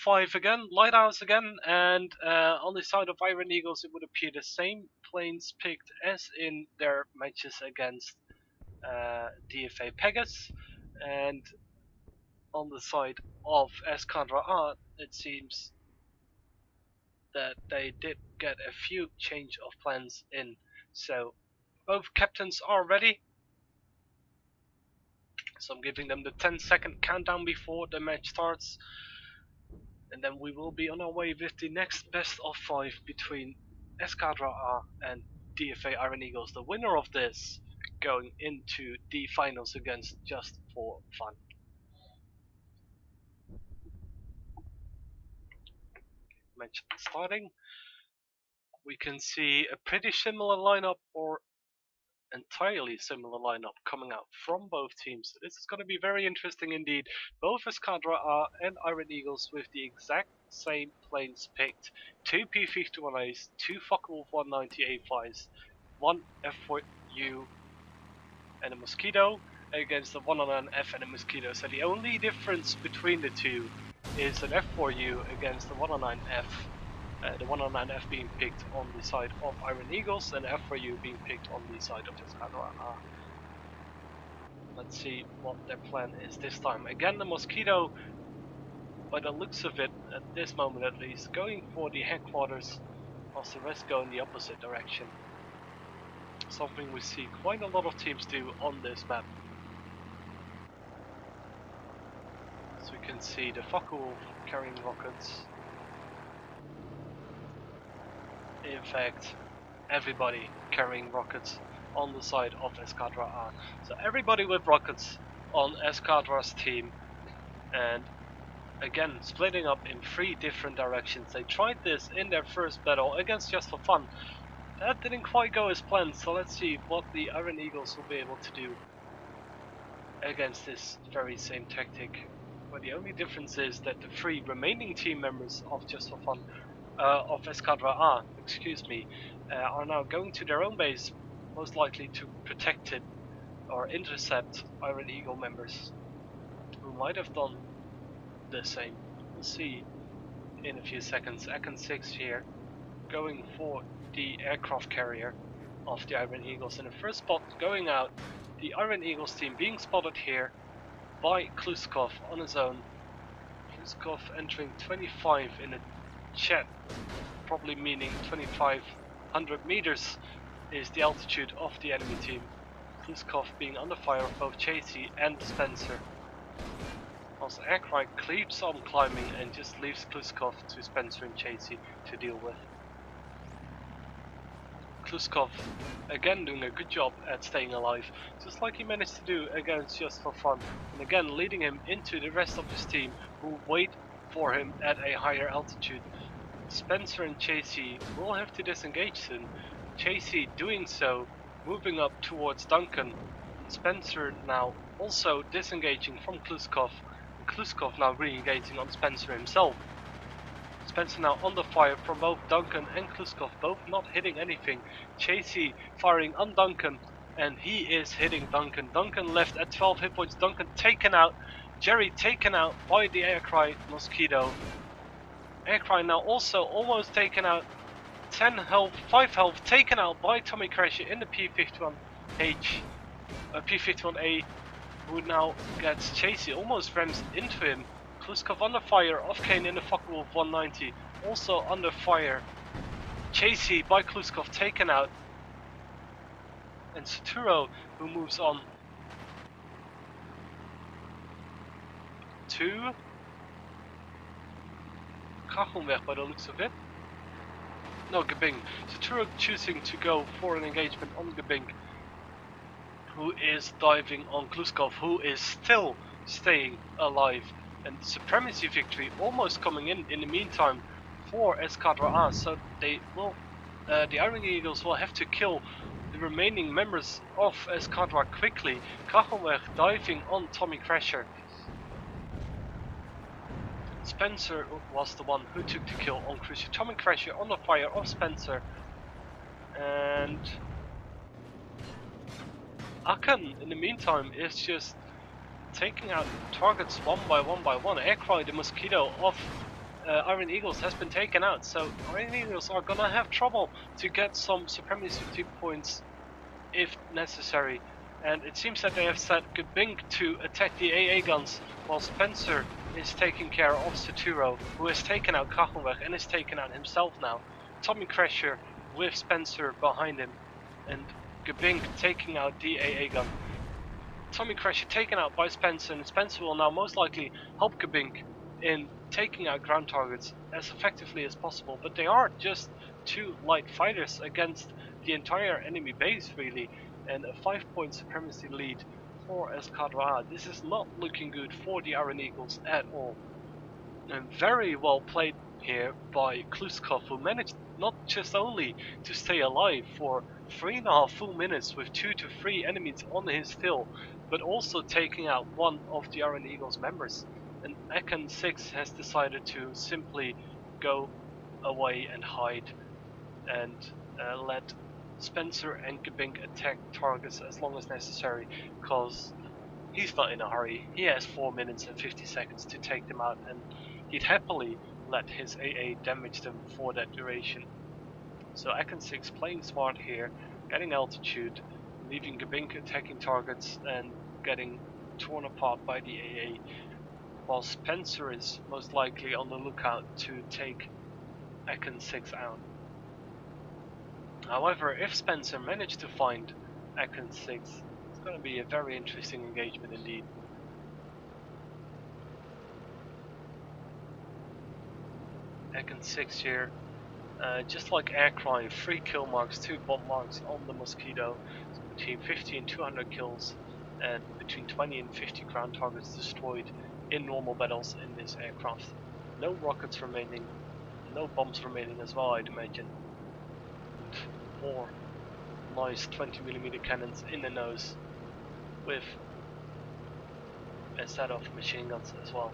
5 again, Lighthouse again, and on the side of Iron Eagles it would appear the same planes picked as in their matches against DFA Pegasus, and on the side of Eskadra it seems that they did get a few change of plans in, so both captains are ready. So I'm giving them the 10-second countdown before the match starts, and then we will be on our way with the next best of 5 between Eskadra and DFA Iron Eagles. The winner of this going into the finals against Just for Fun. Match starting. We can see a pretty similar lineup, or entirely similar lineup, coming out from both teams. So this is going to be very interesting indeed. Both Eskadra and Iron Eagles with the exact same planes picked. 2 P-51As, 2 Focke-Wulf 190 A5s, 1 F4U and a Mosquito against the 109F and a Mosquito. So the only difference between the two is an F4U against the 109F. The 109F being picked on the side of Iron Eagles and F4U being picked on the side of Eskadra. Let's see what their plan is this time. Again, the Mosquito, by the looks of it, at this moment at least, going for the headquarters, whilst the rest go in the opposite direction. Something we see quite a lot of teams do on this map. As we can see, the Focke-Wulf carrying rockets. In fact, everybody carrying rockets on the side of Eskadra. So everybody with rockets on Eskadra's team, and again splitting up in 3 different directions. They tried this in their first battle against Just for Fun. That didn't quite go as planned, so let's see what the Iron Eagles will be able to do against this very same tactic. But the only difference is that the 3 remaining team members of Just for Fun, of Eskadra are now going to their own base, most likely to protect it or intercept Iron Eagle members who might have done the same. We'll see in a few seconds. Econ 6 here going for the aircraft carrier of the Iron Eagles. In the first spot going out, the Iron Eagles team being spotted here by Kluskov on his own. Kluskov entering 25 in the chat, probably meaning 2,500 meters is the altitude of the enemy team. Kluskov being under fire of both Chasey and Spencer. Whilst Aircry keeps on climbing and just leaves Kluskov to Spencer and Chasey to deal with. Kluskov again doing a good job at staying alive, just like he managed to do against Just for Fun, and again leading him into the rest of his team who wait for him at a higher altitude. Spencer and Chasey will have to disengage soon. Chasey doing so, moving up towards Duncan. Spencer now also disengaging from Kluskov. Kluskov now re-engaging on Spencer himself. Spencer now under fire from both Duncan and Kluskov, both not hitting anything. Chasey firing on Duncan, and he is hitting Duncan. Duncan left at 12 hit points. Duncan taken out. Jerry taken out by the Aircry Mosquito. Aircry now also almost taken out. 10 health, 5 health taken out by Tommy Crasher in the P-51A, who now gets Chasey, almost rams into him. Kluskov under fire of Kane in the Focke-Wulf 190, also under fire. Chasey by Kluskov taken out. And Saturo, who moves on to Kachelweg by the looks of it. No, Gebing. Saturo choosing to go for an engagement on Gebing, who is diving on Kluskov, who is still staying alive. And supremacy victory almost coming in the meantime for Eskadra. So they will, the Iron Eagles will have to kill the remaining members of Eskadra quickly. Kachelweg diving on Tommy Crasher. Spencer was the one who took the kill on Crusher. Tommy Crasher on the fire of Spencer. And Akan in the meantime is just taking out targets one by one. Aircry, the Mosquito of Iron Eagles has been taken out, so Iron Eagles are gonna have trouble to get some supremacy points if necessary. And it seems that they have set Gebink to attack the AA guns, while Spencer is taking care of Saturo, who has taken out Kachenweg and is taken out himself now. Tommy Crasher with Spencer behind him, and Gebink taking out the AA gun. Tommy Crasher taken out by Spencer, and Spencer will now most likely help Gebink in taking out ground targets as effectively as possible, but they are just two light fighters against the entire enemy base really, and a 5-point supremacy lead for Eskadra. This is not looking good for the Iron Eagles at all. And very well played here by Kluskov, who managed not just only to stay alive for 3.5 full minutes with 2 to 3 enemies on his tail, but also taking out one of the Iron Eagles members. And Eken 6 has decided to simply go away and hide and let Spencer and Gebink attack targets as long as necessary, because he's not in a hurry. He has 4 minutes and 50 seconds to take them out, and he'd happily let his AA damage them for that duration. So Eken 6 playing smart here, getting altitude, leaving Gebink attacking targets and getting torn apart by the AA, while Spencer is most likely on the lookout to take Eken 6 out. However, if Spencer managed to find Eken 6, it's going to be a very interesting engagement indeed. Eken 6 here, just like Aircry, 3 kill marks, 2 bomb marks on the Mosquito, so between 50 and 200 kills, and between 20 and 50 ground targets destroyed in normal battles in this aircraft. No rockets remaining, no bombs remaining as well, I'd imagine. And 4 nice 20mm cannons in the nose, with a set of machine guns as well.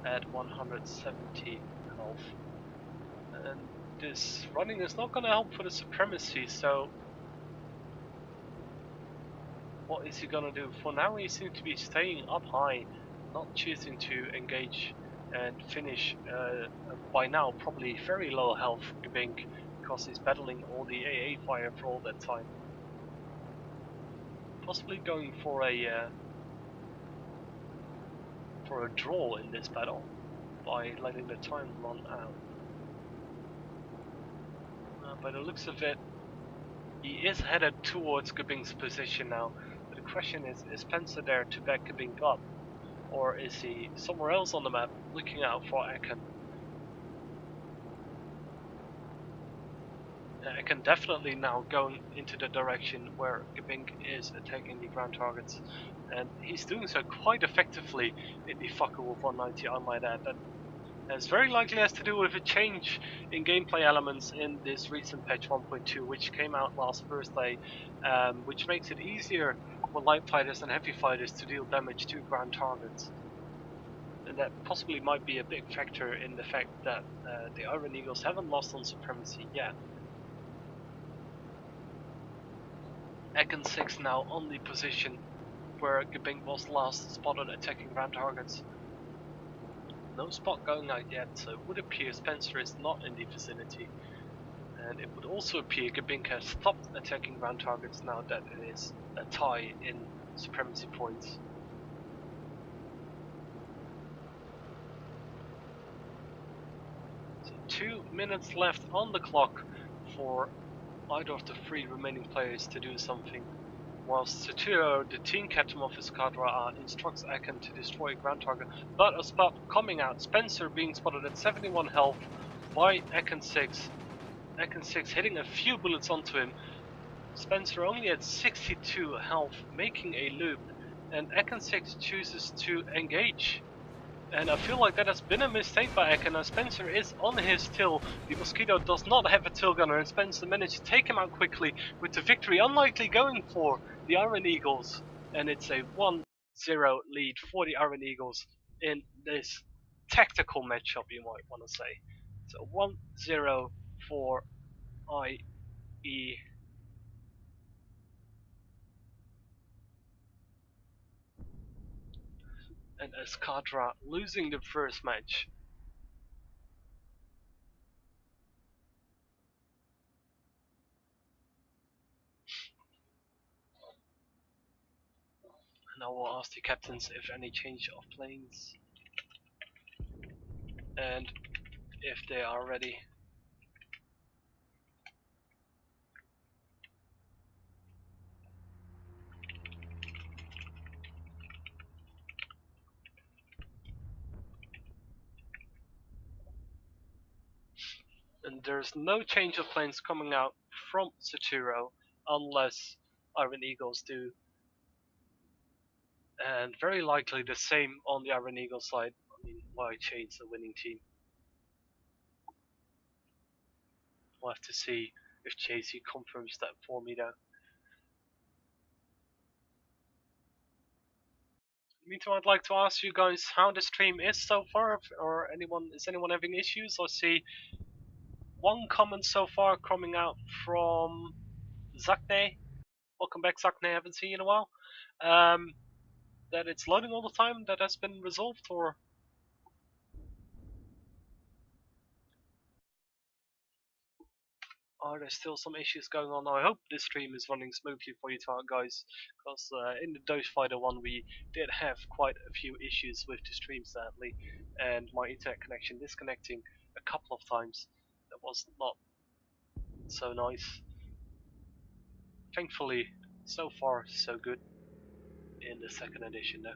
At 170 health. And this running is not gonna help for the supremacy, so what is he gonna do? For now he seems to be staying up high, not choosing to engage and finish by now probably very low health Gebink, because he's battling all the AA fire for all that time. Possibly going for a draw in this battle by letting the time run out. By the looks of it, he is headed towards Gebink's position now. But the question is Spencer there to back Gebink up? Or is he somewhere else on the map looking out for Eken? Eken definitely now going into the direction where Gebink is attacking the ground targets. And he's doing so quite effectively in the Fucker Wolf 190, I might add. That has very likely has to do with a change in gameplay elements in this recent patch 1.2, which came out last Thursday, which makes it easier for light fighters and heavy fighters to deal damage to ground targets. And that possibly might be a big factor in the fact that the Iron Eagles haven't lost on supremacy yet. Eken 6 now on the position where Gebink was last spotted attacking ground targets. No spot going out yet, so it would appear Spencer is not in the vicinity. And it would also appear Gebink has stopped attacking ground targets now that it is a tie in supremacy points. So 2 minutes left on the clock for either of the 3 remaining players to do something, whilst Saturo, the team captain of Eskadra, instructs Eken to destroy a ground target, but a spot coming out, Spencer being spotted at 71 health by Eken 6. Eken 6 hitting a few bullets onto him, Spencer only at 62 health, making a loop, and Eken 6 chooses to engage. And I feel like that has been a mistake by Eken, and Spencer is on his tail. The Mosquito does not have a tail gunner, and Spencer managed to take him out quickly with the victory, unlikely going for the Iron Eagles. And it's a 1-0 lead for the Iron Eagles in this tactical matchup, you might want to say. So 1-0 for IE. and Eskadra losing the first match. And I will ask the captains if any change of planes and if they are ready. And there's no change of planes coming out from Saturo unless Iron Eagles do. And very likely the same on the Iron Eagle side. I mean, why change the winning team? We'll have to see if JC confirms that for me though. Meantime, I'd like to ask you guys how the stream is so far, or is anyone having issues? I see one comment so far coming out from Zakne. Welcome back, Zakne. Haven't seen you in a while. That it's loading all the time. That has been resolved, or are there still some issues going on? I hope this stream is running smoothly for you guys, because in the Dogefighter one we did have quite a few issues with the stream sadly, and my internet connection disconnecting a couple of times. That was not so nice. Thankfully, so far so good in the second edition though.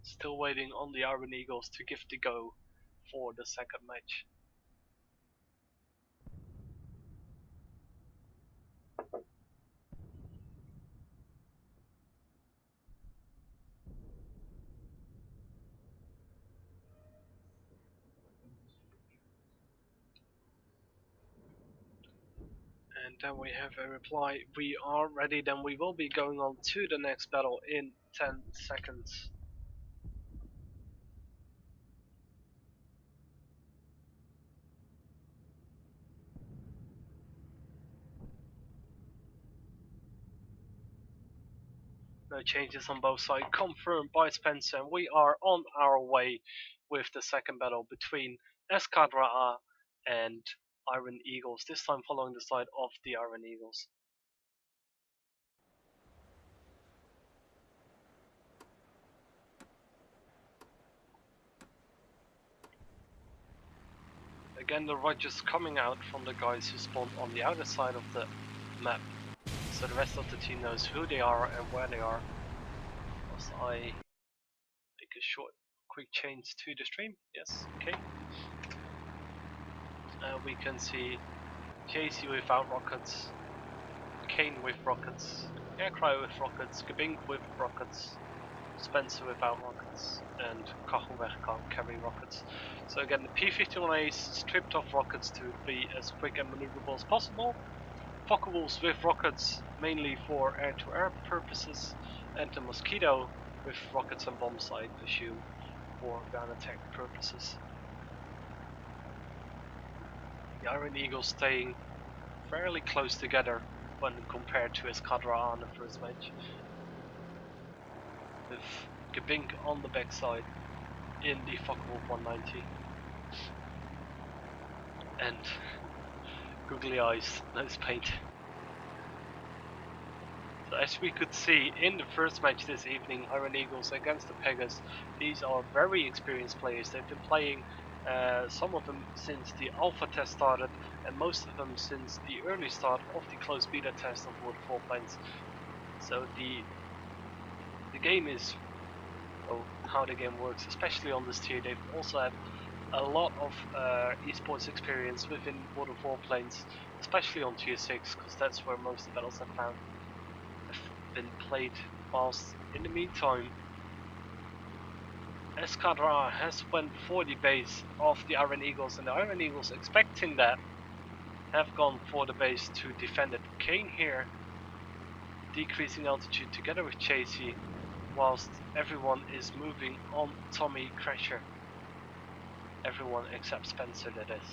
Still waiting on the Iron Eagles to give the go for the second match. And then we have a reply, we are ready, then we will be going on to the next battle in 10 seconds. No changes on both sides, confirmed by Spencer, and we are on our way with the second battle between Eskadra and Iron Eagles, this time following the side of the Iron Eagles. Again, the Rogers coming out from the guys who spawned on the outer side of the map, so the rest of the team knows who they are and where they are. As I make a quick change to the stream, yes, okay. We can see JC without rockets, Kane with rockets, Aircry with rockets, Gabink with rockets, Spencer without rockets, and Kachelweg can't carry rockets. So again, the P-51A is stripped of rockets to be as quick and maneuverable as possible. Focke-Wulfs with rockets mainly for air-to-air purposes, and the Mosquito with rockets and bombs, I assume, for ground attack purposes. The Iron Eagles staying fairly close together when compared to Eskadra in the first match, with Gabink on the backside in the Focke-Wulf 190 and googly eyes, nose paint. So as we could see in the first match this evening, Iron Eagles against the Pegas, these are very experienced players. They've been playing some of them since the alpha test started, and most of them since the early start of the closed beta test of World 4 planes. So the game is, well, how the game works, especially on this tier. They've also had a lot of esports experience within World of Warplanes, especially on tier 6, because that's where most of the battles have been played. Whilst in the meantime, Eskadra has went for the base of the Iron Eagles, and the Iron Eagles, expecting that, have gone for the base to defend it. Kane here decreasing altitude together with Chasey, whilst everyone is moving on Tommy Crasher. Everyone except Spencer, that is.